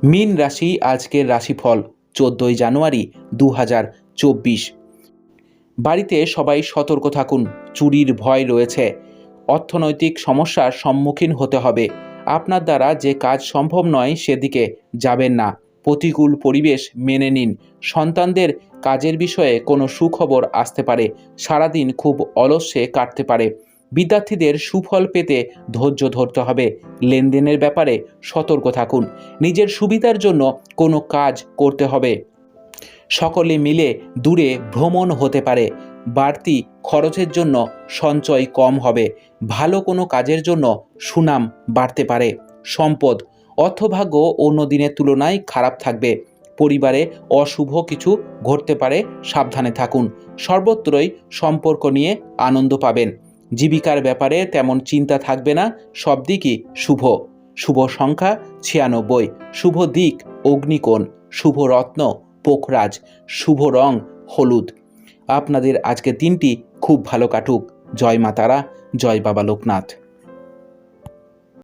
মীন রাশি আজকের রাশিফল 14ই জানুয়ারি 2024। বাড়িতে সবাই সতর্ক থাকুন, চুরির ভয় রয়েছে। অর্থনৈতিক সমস্যার সম্মুখীন হতে হবে। আপনার দ্বারা যে কাজ সম্ভব নয় সেদিকে যাবেন না। প্রতিকূল পরিবেশ মেনে নিন। সন্তানদের কাজের বিষয়ে কোনো সুখবর আসতে পারে। সারাদিন খুব অলস্যে কাটতে পারে। বিদ্যার্থীদের সুফল পেতে ধৈর্য ধরতে হবে। লেনদেনের ব্যাপারে সতর্ক থাকুন। নিজের সুবিধার জন্য কোনো কাজ করতে হবে। সকলে মিলে দূরে ভ্রমণ হতে পারে। বাড়তি খরচের জন্য সঞ্চয় কম হবে। ভালো কোনো কাজের জন্য সুনাম বাড়তে পারে। সম্পদ, অর্থভাগ্য অন্য দিনের তুলনায় খারাপ থাকবে। পরিবারে অশুভ কিছু ঘটতে পারে, সাবধানে থাকুন। সর্বত্রই সম্পর্ক নিয়ে আনন্দ পাবেন। জীবিকার ব্যাপারে তেমন চিন্তা থাকবে না, সব দিকই শুভ। শুভ সংখ্যা 96, শুভ দিক অগ্নিকোণ, শুভ রত্ন পোখরাজ, শুভ রং হলুদ। আপনাদের আজকের দিনটি খুব ভালো কাটুক। জয় মা তারা, জয় বাবা লোকনাথ।